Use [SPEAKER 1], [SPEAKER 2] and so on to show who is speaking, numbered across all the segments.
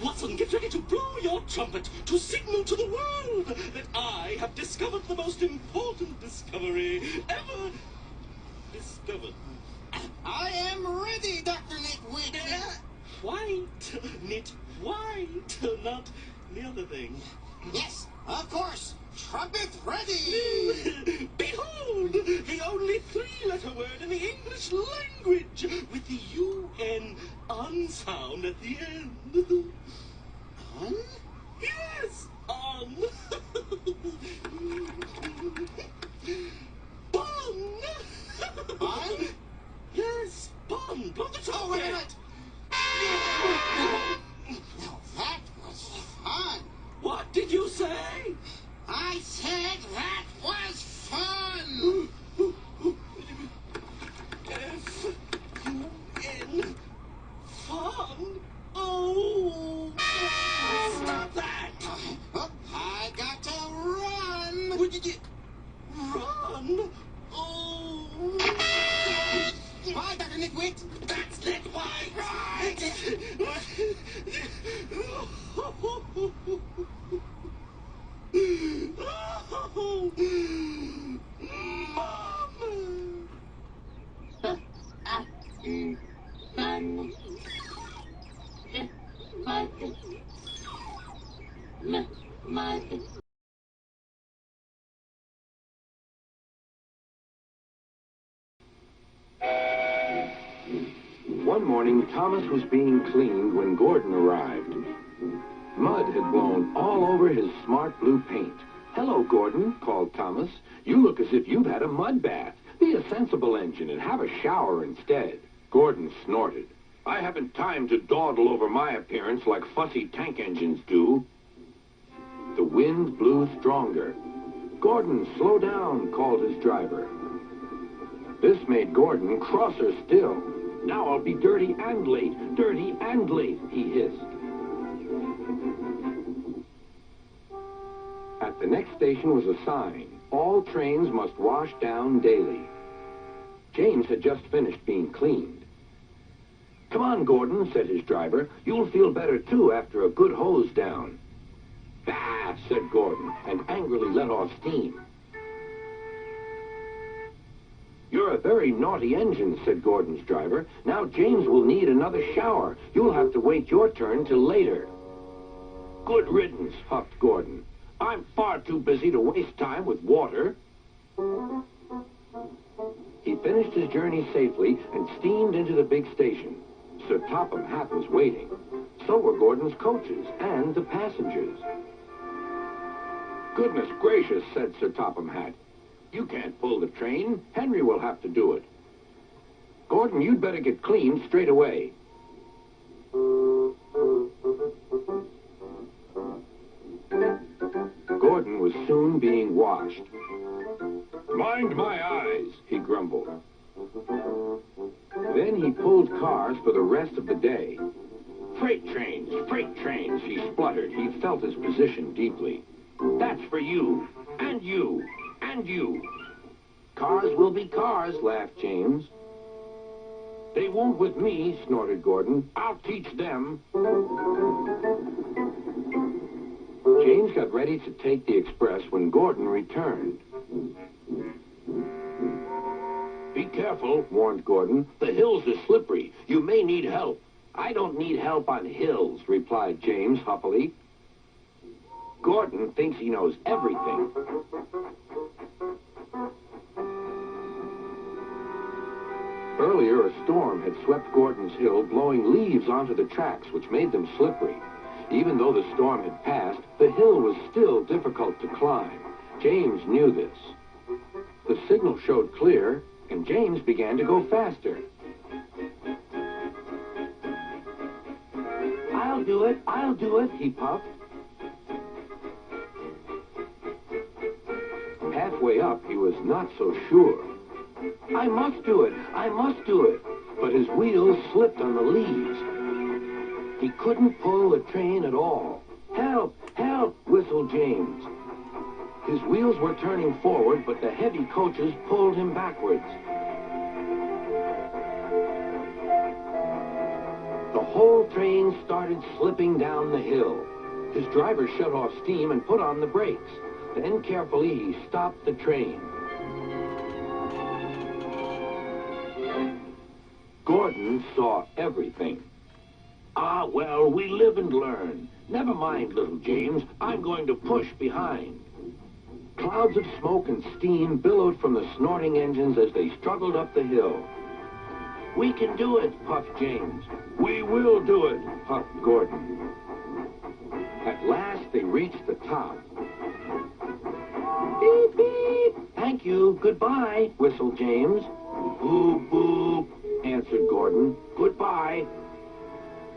[SPEAKER 1] Watson, get ready to blow your trumpet to signal to the world that I have discovered the most important discovery ever discovered.
[SPEAKER 2] I am ready, Dr. Nitwit.
[SPEAKER 1] White, knit white, not the other thing.
[SPEAKER 2] Yes, of course. Trumpet ready.
[SPEAKER 1] Behold, the only three-letter word in the English language with the UN unsound at the end.
[SPEAKER 2] Un?
[SPEAKER 1] Yes, on. Bon.
[SPEAKER 2] Bon?
[SPEAKER 1] Yes, bon. Blow the trumpet.
[SPEAKER 2] Oh, wait a minute. Now that was fun.
[SPEAKER 1] What did you say?
[SPEAKER 2] I said that was fun.
[SPEAKER 1] F-U-N. Fun? Oh, stop that.
[SPEAKER 2] I got to run.
[SPEAKER 1] Would you run? Oh.
[SPEAKER 2] Bye, Dr. Nitwit.
[SPEAKER 1] That's Nitwit. Right. Oh, Mom.
[SPEAKER 3] One morning, Thomas was being cleaned when Gordon arrived. Mud had blown all over his smart blue paint. "Hello, Gordon," called Thomas. "You look as if you've had a mud bath. Be a sensible engine and have a shower instead." Gordon snorted. "I haven't time to dawdle over my appearance like fussy tank engines do." The wind blew stronger. "Gordon, slow down," called his driver. This made Gordon crosser still. "Now I'll be dirty and late, he hissed. At the next station was a sign. All trains must wash down daily. James had just finished being cleaned. "Come on, Gordon," said his driver. "You'll feel better, too, after a good hose down." "Bah," said Gordon, and angrily let off steam. "You're a very naughty engine," said Gordon's driver. "Now James will need another shower. You'll have to wait your turn till later." "Good riddance," huffed Gordon. "I'm far too busy to waste time with water." He finished his journey safely and steamed into the big station. Sir Topham Hatt was waiting. So were Gordon's coaches and the passengers. "Goodness gracious," said Sir Topham Hatt. "You can't pull the train. Henry will have to do it. Gordon, you'd better get cleaned straight away." Gordon was soon being washed. "Mind my eyes," he grumbled. Then he pulled cars for the rest of the day. Freight trains, he spluttered. He felt his position deeply. "That's for you, and you, and you." "Cars will be cars," laughed James. "They won't with me," snorted Gordon. "I'll teach them." James got ready to take the express when Gordon returned. "Be careful," warned Gordon. "The hills are slippery. You may need help." "I don't need help on hills," replied James huffily. "Gordon thinks he knows everything." Earlier, a storm had swept Gordon's Hill, blowing leaves onto the tracks, which made them slippery. Even though the storm had passed, the hill was still difficult to climb. James knew this. The signal showed clear, and James began to go faster. I'll do it, he puffed. Halfway up, he was not so sure. I must do it. But his wheels slipped on the leaves. He couldn't pull the train at all. Help, whistled James. His wheels were turning forward, but the heavy coaches pulled him backwards. started slipping down the hill. His driver shut off steam and put on the brakes. Then carefully he stopped the train. Gordon saw everything. Ah, well, we live and learn. Never mind, little James. I'm going to push behind. Clouds of smoke and steam billowed from the snorting engines as they struggled up the hill. We can do it, puffed James. We will do it, puffed Gordon. At last, they reached the top. Beep, beep. Thank you. Goodbye, whistled James. Boop, boop, answered Gordon. Goodbye.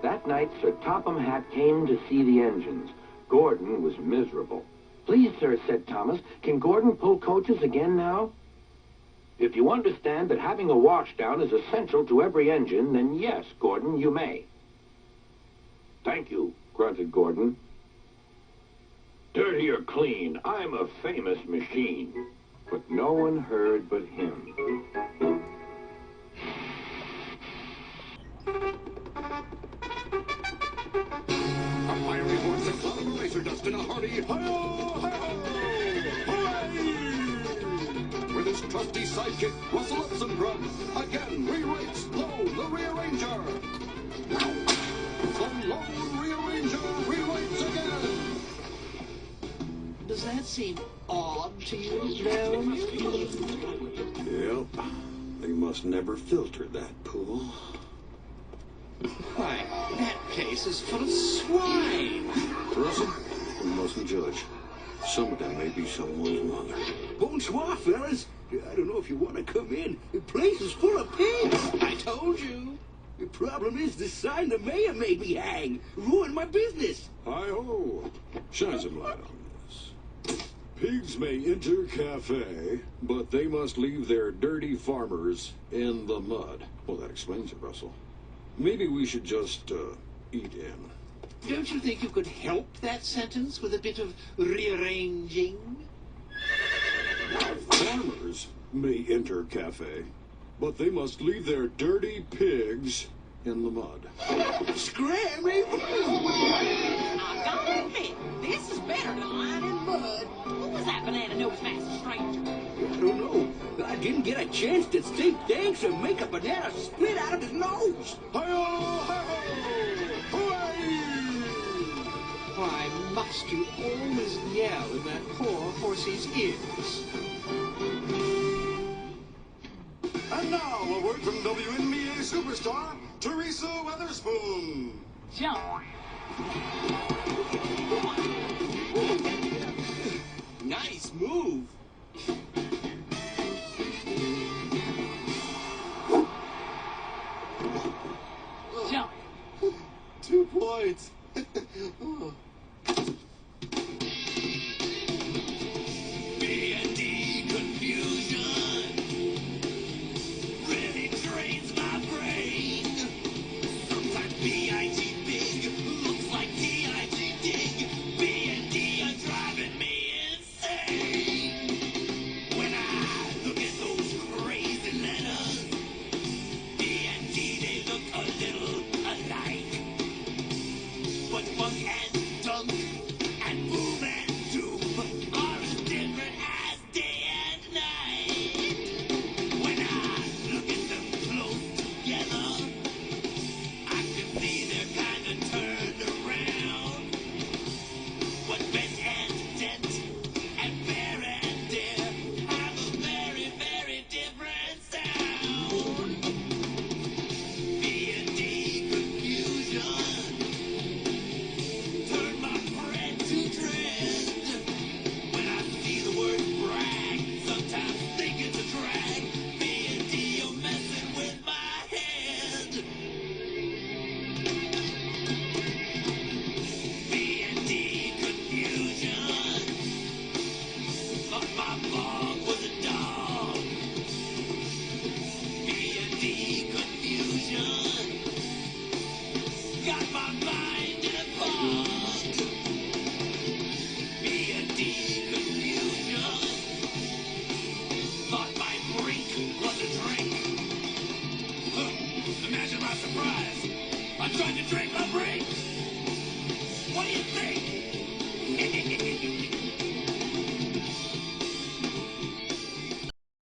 [SPEAKER 3] That night, Sir Topham Hatt came to see the engines. Gordon was miserable. Please, sir, said Thomas, can Gordon pull coaches again now? If you understand that having a washdown is essential to every engine, then yes, Gordon, you may. Thank you, grunted Gordon. Dirty or clean, I'm a famous machine. But no one heard but him.
[SPEAKER 4] A fiery horse, a cloud of racer dust, and a hearty hi-yo, hi-ho, hooray! With his trusty sidekick, Russell Epsom again re-rates Low, the rearranger. The lone rearranger re-rates again.
[SPEAKER 2] Does that seem odd to you, Gnome?
[SPEAKER 4] Yep, they must never filter that pool.
[SPEAKER 2] Why, that place is full of swine.
[SPEAKER 4] Russell, we mustn't judge. Some of them may be someone's mother.
[SPEAKER 5] Bonsoir, fellas. I don't know if you want to come in. The place is full of pigs. I told you. The problem is the sign the mayor made me hang. Ruined my business.
[SPEAKER 4] Hi-ho. Shine some light on this. Pigs may enter cafe, but they must leave their dirty farmers in the mud. Well, that explains it, Russell. Maybe we should just, eat in.
[SPEAKER 2] Don't you think you could help that sentence with a bit of rearranging?
[SPEAKER 4] Farmers may enter cafe, but they must leave their dirty pigs in the mud.
[SPEAKER 5] Scrammy.
[SPEAKER 6] I gotta admit, this is better than lying in mud. Who was that banana nose master stranger?
[SPEAKER 5] I don't know. I didn't get a chance to say thanks and make a banana split out of his nose.
[SPEAKER 4] Hi-yo, hi-ho, hooray!
[SPEAKER 2] Why must you always yell in that poor horse's ears?
[SPEAKER 4] And now, a word from WNBA superstar, Teresa Weatherspoon.
[SPEAKER 6] Jump.
[SPEAKER 5] Nice move.
[SPEAKER 6] Jump.
[SPEAKER 5] 2 points.
[SPEAKER 1] B&D confusion really drains my brain. Sometimes B.I.G. big looks like D.I.G. dig. B&D are driving me insane. When I look at those crazy letters, B&D, they look a little alike. But funk and dunk and boom and doom are as different as day and night. When I look at them close together, I can see they're kind of turned around. But bent and dent and bear and dare have a very, very different sound. B&D confusion turn my bread to dread. When I see the word brag, sometimes think it's a drag. B&D, you're messing with my head. B&D confusion. Thought my dog was a dog. B&D confusion. Got my mind in a fog. B&D confusion. Thought my drink was a drink. Imagine my surprise I'm trying to drink my brakes.